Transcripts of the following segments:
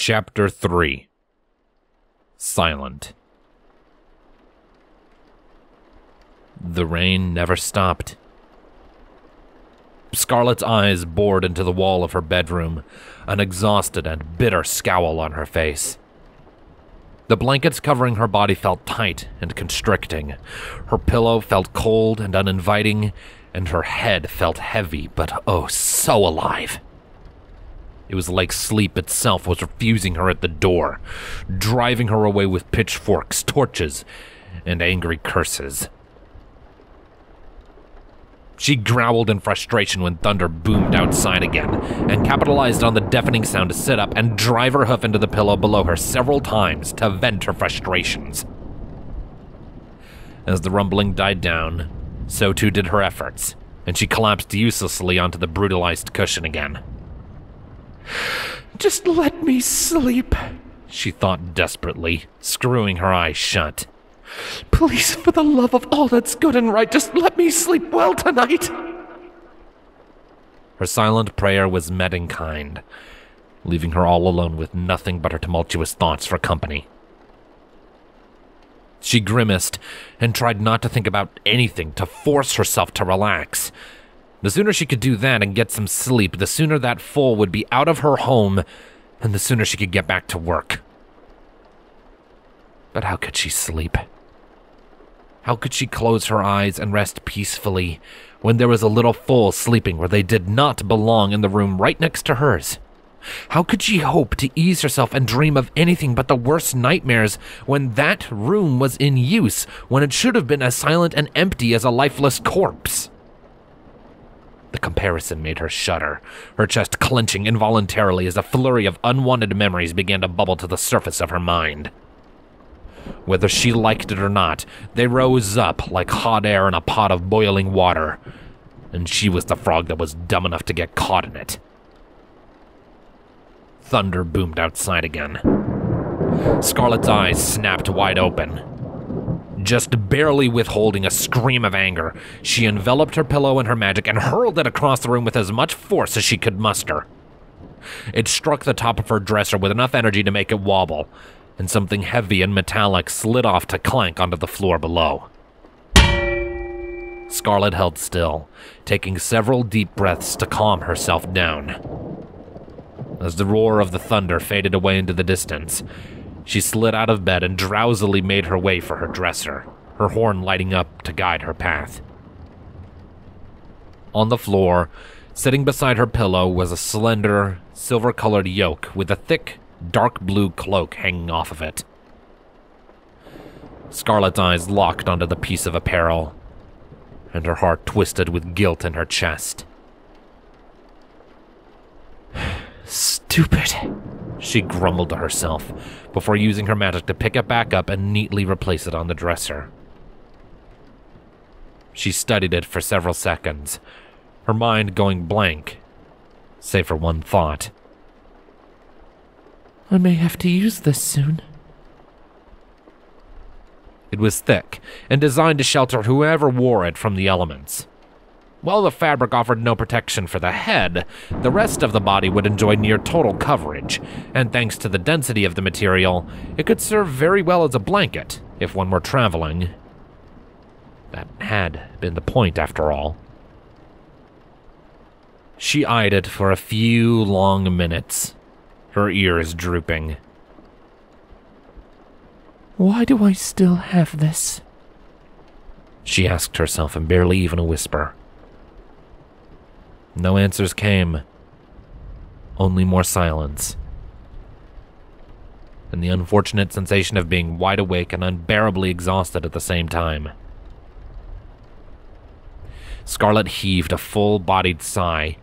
Chapter 3. Silent. The rain never stopped. Scarlet's eyes bored into the wall of her bedroom, an exhausted and bitter scowl on her face. The blankets covering her body felt tight and constricting. Her pillow felt cold and uninviting, and her head felt heavy but oh so alive. It was like sleep itself was refusing her at the door, driving her away with pitchforks, torches, and angry curses. She growled in frustration when thunder boomed outside again, and capitalized on the deafening sound to sit up and drive her hoof into the pillow below her several times to vent her frustrations. As the rumbling died down, so too did her efforts, and she collapsed uselessly onto the brutalized cushion again. "Just let me sleep," she thought desperately, screwing her eyes shut. "Please, for the love of all that's good and right, just let me sleep well tonight." Her silent prayer was met in kind, leaving her all alone with nothing but her tumultuous thoughts for company. She grimaced and tried not to think about anything to force herself to relax. The sooner she could do that and get some sleep, the sooner that foal would be out of her home, and the sooner she could get back to work. But how could she sleep? How could she close her eyes and rest peacefully when there was a little foal sleeping where they did not belong in the room right next to hers? How could she hope to ease herself and dream of anything but the worst nightmares when that room was in use, when it should have been as silent and empty as a lifeless corpse? The comparison made her shudder, her chest clenching involuntarily as a flurry of unwanted memories began to bubble to the surface of her mind. Whether she liked it or not, they rose up like hot air in a pot of boiling water, and she was the frog that was dumb enough to get caught in it. Thunder boomed outside again. Scarlet's eyes snapped wide open. Just barely withholding a scream of anger, she enveloped her pillow in her magic and hurled it across the room with as much force as she could muster. It struck the top of her dresser with enough energy to make it wobble, and something heavy and metallic slid off to clank onto the floor below. Scarlet held still, taking several deep breaths to calm herself down. As the roar of the thunder faded away into the distance, she slid out of bed and drowsily made her way for her dresser, her horn lighting up to guide her path. On the floor, sitting beside her pillow, was a slender, silver-colored yoke with a thick, dark blue cloak hanging off of it. Scarlet's eyes locked onto the piece of apparel, and her heart twisted with guilt in her chest. "Stupid," she grumbled to herself, before using her magic to pick it back up and neatly replace it on the dresser. She studied it for several seconds, her mind going blank, save for one thought. "I may have to use this soon." It was thick and designed to shelter whoever wore it from the elements. While the fabric offered no protection for the head, the rest of the body would enjoy near total coverage, and thanks to the density of the material, it could serve very well as a blanket if one were traveling. That had been the point, after all. She eyed it for a few long minutes, her ears drooping. "Why do I still have this?" she asked herself in barely even a whisper. No answers came, only more silence, and the unfortunate sensation of being wide awake and unbearably exhausted at the same time. Scarlet heaved a full-bodied sigh,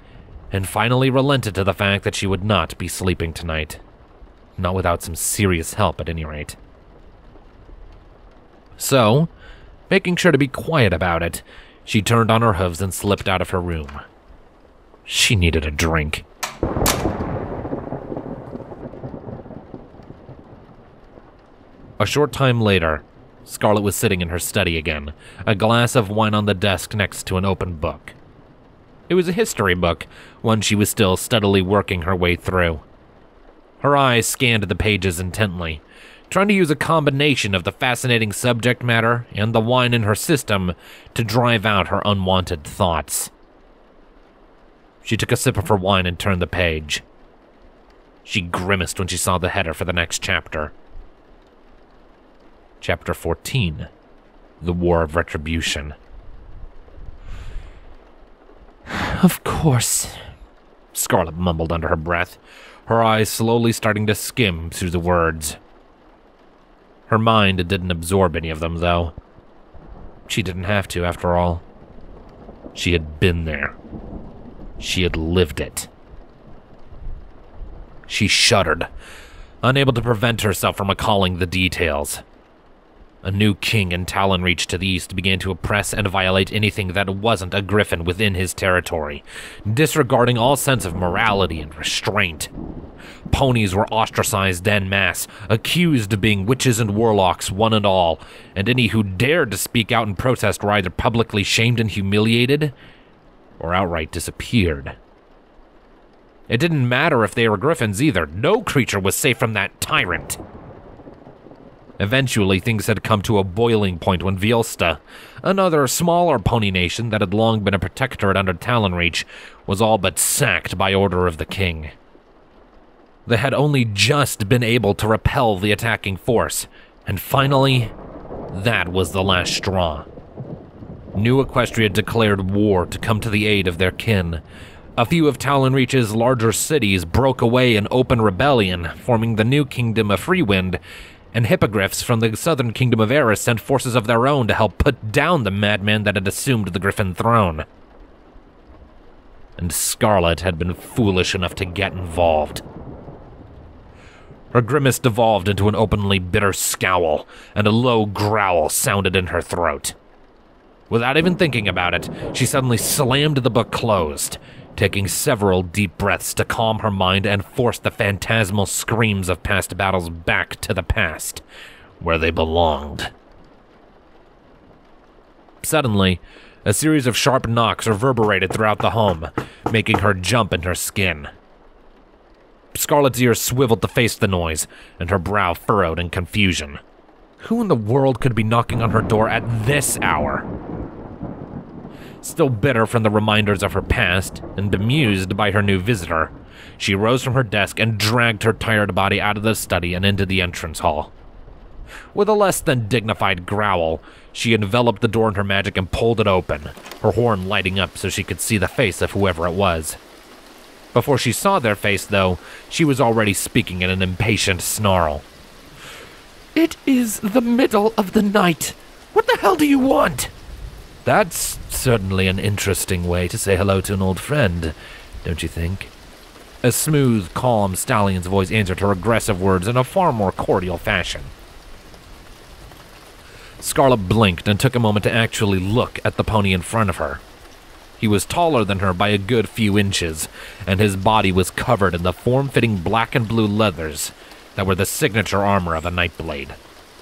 and finally relented to the fact that she would not be sleeping tonight, not without some serious help at any rate. So, making sure to be quiet about it, she turned on her hooves and slipped out of her room. She needed a drink. A short time later, Scarlet was sitting in her study again, a glass of wine on the desk next to an open book. It was a history book, one she was still steadily working her way through. Her eyes scanned the pages intently, trying to use a combination of the fascinating subject matter and the wine in her system to drive out her unwanted thoughts. She took a sip of her wine and turned the page. She grimaced when she saw the header for the next chapter. Chapter 14, The War of Retribution. "Of course," Scarlet mumbled under her breath, her eyes slowly starting to skim through the words. Her mind didn't absorb any of them, though. She didn't have to, after all. She had been there. She had lived it. She shuddered, unable to prevent herself from recalling the details. A new king in Talonreach to the east began to oppress and violate anything that wasn't a griffin within his territory, disregarding all sense of morality and restraint. Ponies were ostracized en masse, accused of being witches and warlocks one and all, and any who dared to speak out in protest were either publicly shamed and humiliated, or outright disappeared. It didn't matter if they were griffins either. No creature was safe from that tyrant. Eventually, things had come to a boiling point when Vielsta, another smaller pony nation that had long been a protectorate under Talonreach, was all but sacked by order of the king. They had only just been able to repel the attacking force, and finally, that was the last straw. New Equestria declared war to come to the aid of their kin. A few of Talonreach's larger cities broke away in open rebellion, forming the new kingdom of Freewind, and hippogriffs from the southern kingdom of Eris sent forces of their own to help put down the madman that had assumed the Griffin throne. And Scarlet had been foolish enough to get involved. Her grimace devolved into an openly bitter scowl, and a low growl sounded in her throat. Without even thinking about it, she suddenly slammed the book closed, taking several deep breaths to calm her mind and force the phantasmal screams of past battles back to the past, where they belonged. Suddenly, a series of sharp knocks reverberated throughout the home, making her jump in her skin. Scarlet's ears swiveled to face the noise, and her brow furrowed in confusion. Who in the world could be knocking on her door at this hour? Still bitter from the reminders of her past, and bemused by her new visitor, she rose from her desk and dragged her tired body out of the study and into the entrance hall. With a less than dignified growl, she enveloped the door in her magic and pulled it open, her horn lighting up so she could see the face of whoever it was. Before she saw their face, though, she was already speaking in an impatient snarl. "It is the middle of the night. What the hell do you want?" "That's certainly an interesting way to say hello to an old friend, don't you think?" A smooth, calm stallion's voice answered her aggressive words in a far more cordial fashion. Scarlet blinked and took a moment to actually look at the pony in front of her. He was taller than her by a good few inches, and his body was covered in the form-fitting black and blue leathers that were the signature armor of a Nightblade,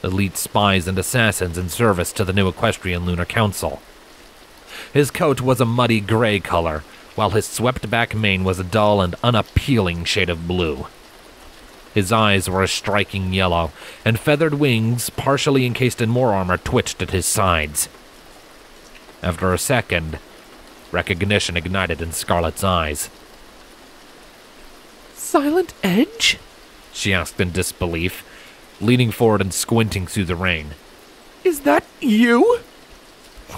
elite spies and assassins in service to the new Equestrian Lunar Council. His coat was a muddy gray color, while his swept-back mane was a dull and unappealing shade of blue. His eyes were a striking yellow, and feathered wings, partially encased in more armor, twitched at his sides. After a second, recognition ignited in Scarlet's eyes. "Silent Edge?" she asked in disbelief, leaning forward and squinting through the rain. "Is that you?"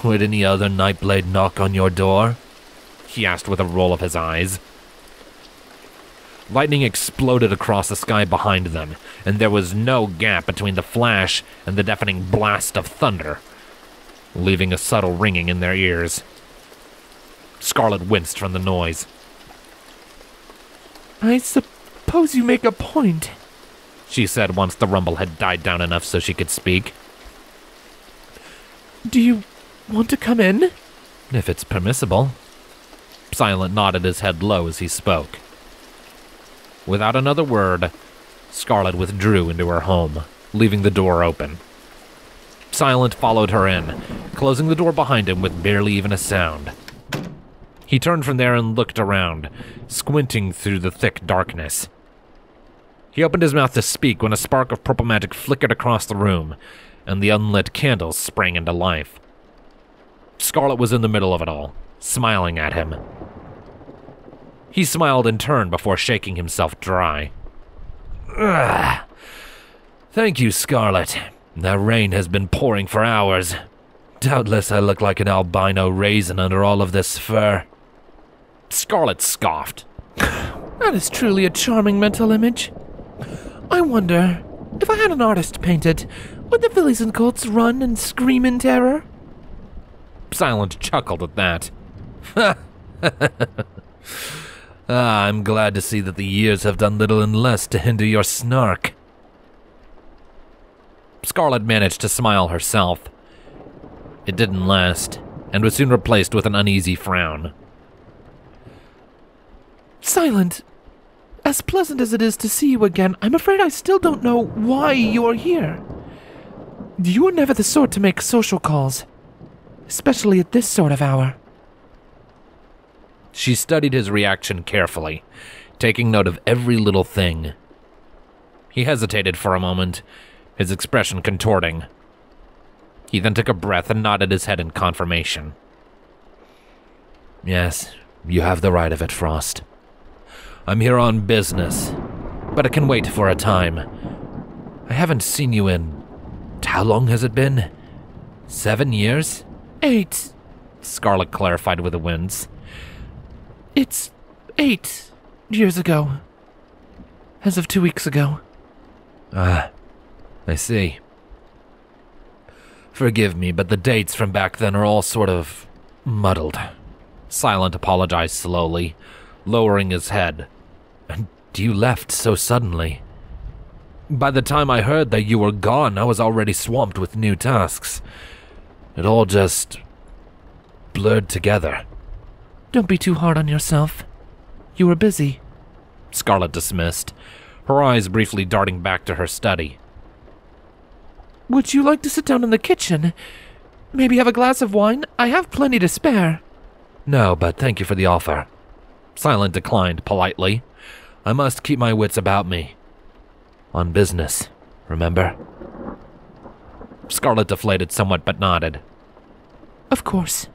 "Would any other Nightblade knock on your door?" he asked with a roll of his eyes. Lightning exploded across the sky behind them, and there was no gap between the flash and the deafening blast of thunder, leaving a subtle ringing in their ears. Scarlet winced from the noise. "I suppose you make a point," she said once the rumble had died down enough so she could speak. "Do you want to come in?" "If it's permissible." Silent nodded his head low as he spoke. Without another word, Scarlet withdrew into her home, leaving the door open. Silent followed her in, closing the door behind him with barely even a sound. He turned from there and looked around, squinting through the thick darkness. He opened his mouth to speak when a spark of purple magic flickered across the room, and the unlit candles sprang into life. Scarlet was in the middle of it all, smiling at him. He smiled in turn before shaking himself dry. Ugh. Thank you, Scarlet. That rain has been pouring for hours. Doubtless I look like an albino raisin under all of this fur. Scarlet scoffed. That is truly a charming mental image. I wonder, if I had an artist paint it, would the fillies and colts run and scream in terror? Silent chuckled at that. I'm glad to see that the years have done little and less to hinder your snark. Scarlet managed to smile herself. It didn't last, and was soon replaced with an uneasy frown. Silent, as pleasant as it is to see you again, I'm afraid I still don't know why you're here. You were never the sort to make social calls, especially at this sort of hour. She studied his reaction carefully, taking note of every little thing. He hesitated for a moment, his expression contorting. He then took a breath and nodded his head in confirmation. Yes, you have the right of it, Frost. I'm here on business, but it can wait for a time. I haven't seen you in... how long has it been? 7 years? 8, Scarlet clarified with a wince. It's 8 years ago. As of 2 weeks ago. Ah, I see. Forgive me, but the dates from back then are all sort of muddled. Silent apologized slowly, lowering his head. And you left so suddenly. By the time I heard that you were gone, I was already swamped with new tasks. It all just blurred together. Don't be too hard on yourself. You were busy. Scarlet dismissed, her eyes briefly darting back to her study. Would you like to sit down in the kitchen? Maybe have a glass of wine? I have plenty to spare. No, but thank you for the offer. Silent declined politely. I must keep my wits about me. On business, remember? Scarlet deflated somewhat but nodded. Of course.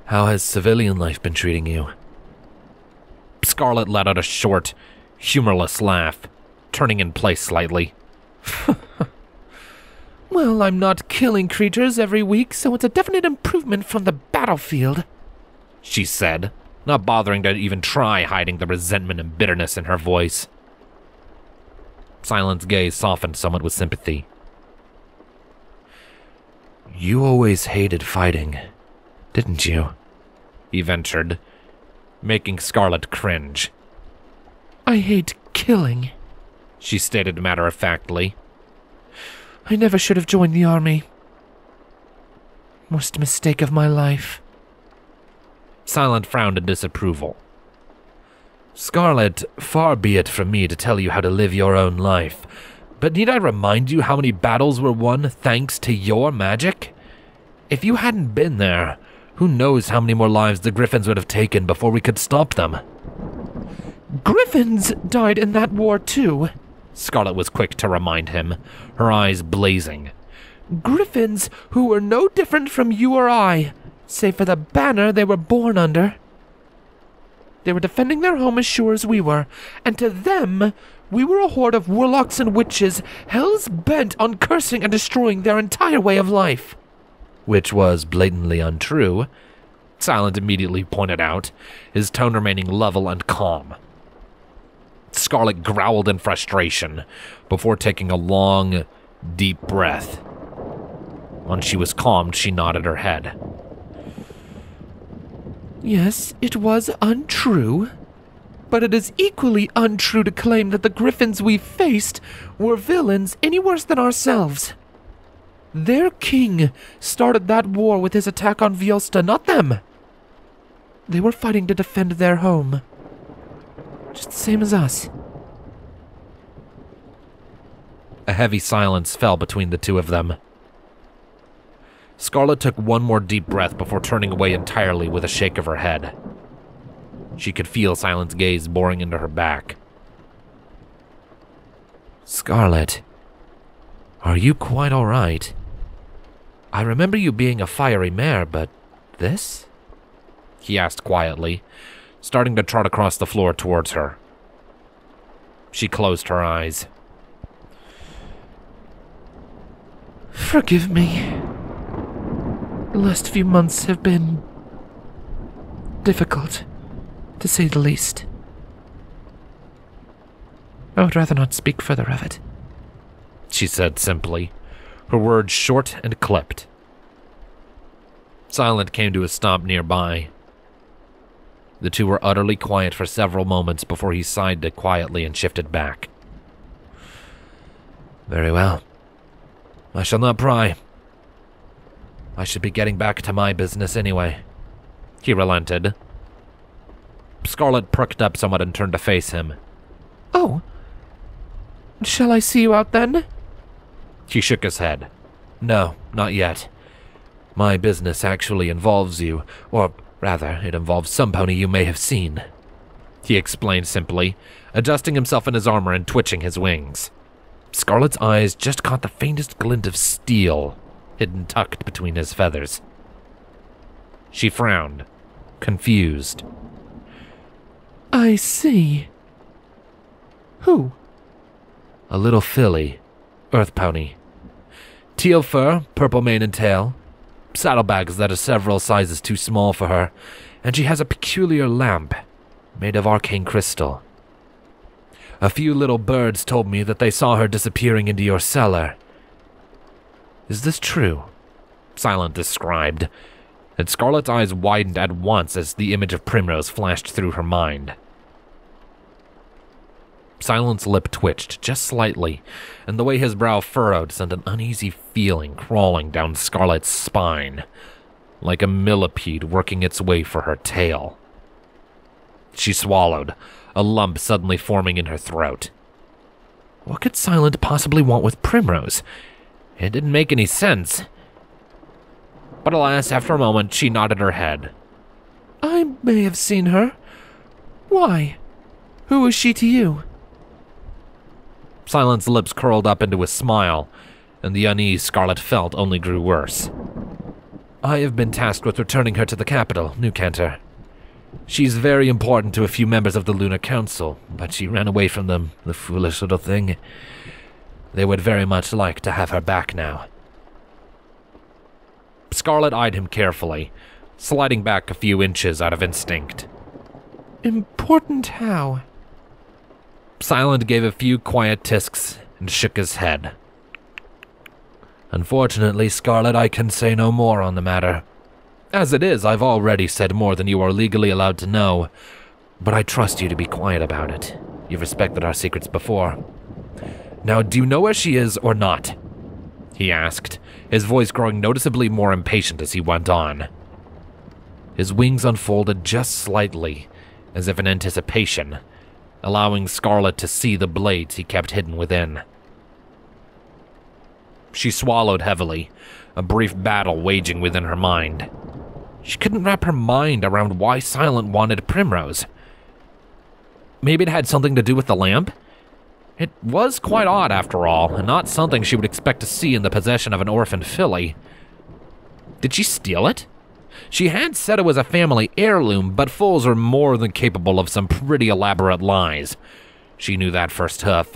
How has civilian life been treating you? Scarlet let out a short, humorless laugh, turning in place slightly. Well, I'm not killing creatures every week, so it's a definite improvement from the battlefield, she said, not bothering to even try hiding the resentment and bitterness in her voice. Silent's gaze softened somewhat with sympathy. You always hated fighting, didn't you? He ventured, making Scarlet cringe. I hate killing, she stated matter-of-factly. I never should have joined the army. Worst mistake of my life. Silent frowned in disapproval. Scarlet, far be it from me to tell you how to live your own life, but need I remind you how many battles were won thanks to your magic? If you hadn't been there, who knows how many more lives the Griffins would have taken before we could stop them? Griffins died in that war too, Scarlet was quick to remind him, her eyes blazing. Griffins who were no different from you or I, save for the banner they were born under. They were defending their home as sure as we were, and to them, we were a horde of warlocks and witches, hells bent on cursing and destroying their entire way of life. Which was blatantly untrue, Silent immediately pointed out, his tone remaining level and calm. Scarlet growled in frustration before taking a long, deep breath. When she was calmed, she nodded her head. Yes, it was untrue, but it is equally untrue to claim that the Griffins we faced were villains any worse than ourselves. Their king started that war with his attack on Viosta, not them. They were fighting to defend their home. Just the same as us. A heavy silence fell between the two of them. Scarlet took one more deep breath before turning away entirely with a shake of her head. She could feel Silent's gaze boring into her back. Scarlet, are you quite all right? I remember you being a fiery mare, but this? He asked quietly, starting to trot across the floor towards her. She closed her eyes. Forgive me. The last few months have been difficult, to say the least. I would rather not speak further of it, she said simply, her words short and clipped. Silent came to a stop nearby. The two were utterly quiet for several moments before he sighed quietly and shifted back. Very well. I shall not pry. I should be getting back to my business anyway. He relented. Scarlet perked up somewhat and turned to face him. Oh. Shall I see you out then? He shook his head. No, not yet. My business actually involves you, or rather, it involves some pony you may have seen. He explained simply, adjusting himself in his armor and twitching his wings. Scarlet's eyes just caught the faintest glint of steel, hidden tucked between his feathers. She frowned, confused. I see. Who? A little filly, earth pony. Teal fur, purple mane and tail. Saddlebags that are several sizes too small for her, and she has a peculiar lamp, made of arcane crystal. A few little birds told me that they saw her disappearing into your cellar. Is this true? Silent described, and Scarlet's eyes widened at once as the image of Primrose flashed through her mind. Silent's lip twitched just slightly, and the way his brow furrowed sent an uneasy feeling crawling down Scarlet's spine, like a millipede working its way for her tail. She swallowed, a lump suddenly forming in her throat. What could Silent possibly want with Primrose? It didn't make any sense. But alas, after a moment, she nodded her head. I may have seen her. Why? Who is she to you? Silent's lips curled up into a smile, and the unease Scarlet felt only grew worse. I have been tasked with returning her to the capital, New Cantor. She's very important to a few members of the Lunar Council, but she ran away from them, the foolish little thing. They would very much like to have her back now. Scarlet eyed him carefully, sliding back a few inches out of instinct. Important how? Silent gave a few quiet tisks and shook his head. Unfortunately, Scarlet, I can say no more on the matter. As it is, I've already said more than you are legally allowed to know, but I trust you to be quiet about it. You've respected our secrets before. Now, do you know where she is or not? He asked, his voice growing noticeably more impatient as he went on. His wings unfolded just slightly, as if in anticipation, allowing Scarlet to see the blades he kept hidden within. She swallowed heavily, a brief battle waging within her mind. She couldn't wrap her mind around why Silent wanted Primrose. Maybe it had something to do with the lamp? It was quite odd, after all, and not something she would expect to see in the possession of an orphaned filly. Did she steal it? She had said it was a family heirloom, but fools are more than capable of some pretty elaborate lies. She knew that first hoof.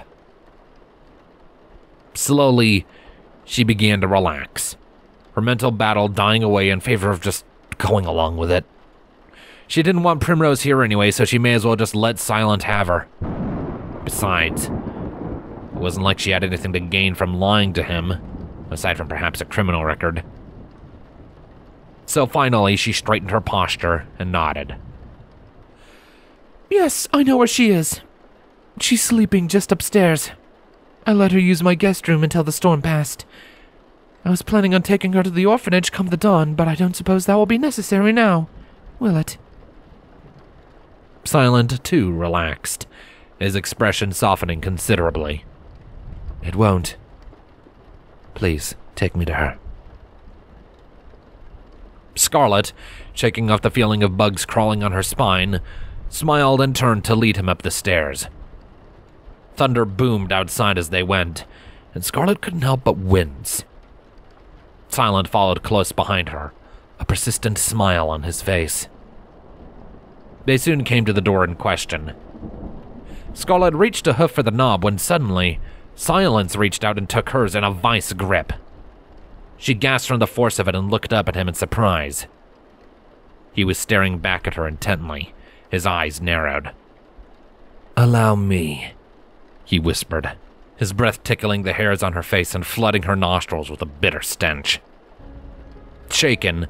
Slowly, she began to relax, her mental battle dying away in favor of just going along with it. She didn't want Primrose here anyway, so she may as well just let Silent have her. Besides, it wasn't like she had anything to gain from lying to him, aside from perhaps a criminal record. So finally, she straightened her posture and nodded. Yes, I know where she is. She's sleeping just upstairs. I let her use my guest room until the storm passed. I was planning on taking her to the orphanage come the dawn, but I don't suppose that will be necessary now, will it? Silent, too, relaxed, his expression softening considerably. It won't. Please, take me to her. Scarlet, shaking off the feeling of bugs crawling on her spine, smiled and turned to lead him up the stairs. Thunder boomed outside as they went, and Scarlet couldn't help but wince. Silent followed close behind her, a persistent smile on his face. They soon came to the door in question. Scarlet reached a hoof for the knob when suddenly, Silence reached out and took hers in a vice grip. She gasped from the force of it and looked up at him in surprise. He was staring back at her intently, his eyes narrowed. "Allow me," he whispered, his breath tickling the hairs on her face and flooding her nostrils with a bitter stench. Shaken,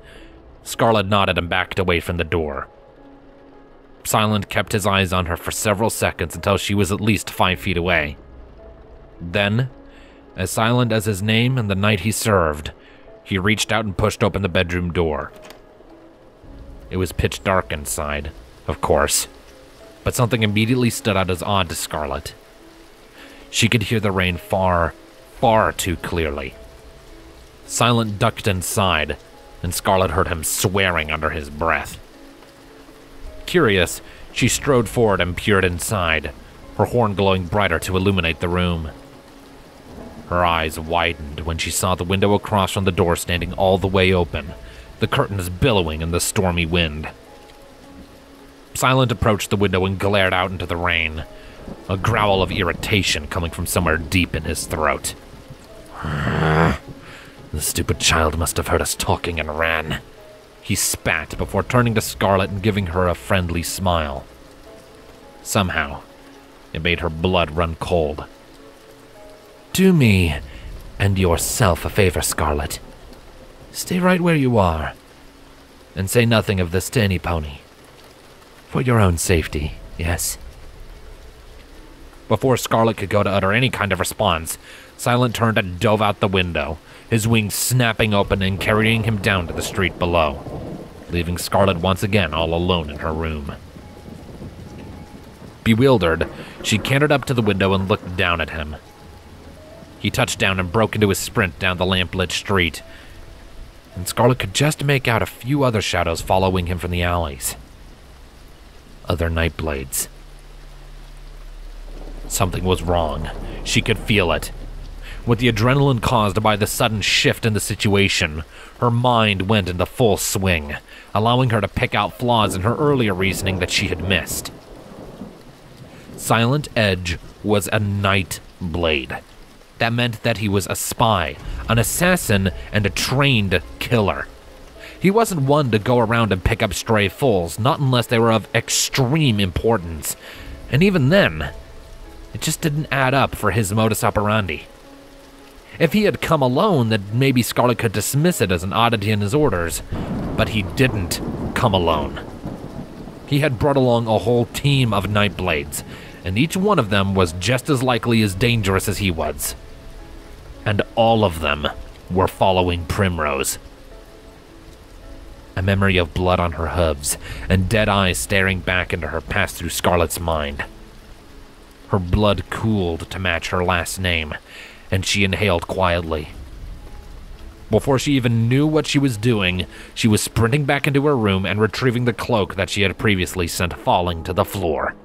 Scarlet nodded and backed away from the door. Silent kept his eyes on her for several seconds until she was at least 5 feet away. Then, as silent as his name and the night he served, he reached out and pushed open the bedroom door. It was pitch dark inside, of course, but something immediately stood out as odd to Scarlet. She could hear the rain far, far too clearly. Silent ducked inside, and Scarlet heard him swearing under his breath. Curious, she strode forward and peered inside, her horn glowing brighter to illuminate the room. Her eyes widened when she saw the window across from the door standing all the way open, the curtains billowing in the stormy wind. Silent approached the window and glared out into the rain, a growl of irritation coming from somewhere deep in his throat. The stupid child must have heard us talking and ran. He spat before turning to Scarlet and giving her a friendly smile. Somehow, it made her blood run cold. "Do me and yourself a favor, Scarlet. Stay right where you are, and say nothing of this to any pony. For your own safety, yes?" Before Scarlet could go to utter any kind of response, Silent turned and dove out the window, his wings snapping open and carrying him down to the street below, leaving Scarlet once again all alone in her room. Bewildered, she cantered up to the window and looked down at him. He touched down and broke into his sprint down the lamp-lit street, and Scarlet could just make out a few other shadows following him from the alleys. Other Nightblades. Something was wrong. She could feel it. With the adrenaline caused by the sudden shift in the situation, her mind went into full swing, allowing her to pick out flaws in her earlier reasoning that she had missed. Silent Edge was a Nightblade. That meant that he was a spy, an assassin, and a trained killer. He wasn't one to go around and pick up stray foals, not unless they were of extreme importance. And even then, it just didn't add up for his modus operandi. If he had come alone, then maybe Scarlet could dismiss it as an oddity in his orders, but he didn't come alone. He had brought along a whole team of Nightblades, and each one of them was just as likely as dangerous as he was. And all of them were following Primrose. A memory of blood on her hooves and dead eyes staring back into her passed through Scarlet's mind. Her blood cooled to match her last name, and she inhaled quietly. Before she even knew what she was doing, she was sprinting back into her room and retrieving the cloak that she had previously sent falling to the floor.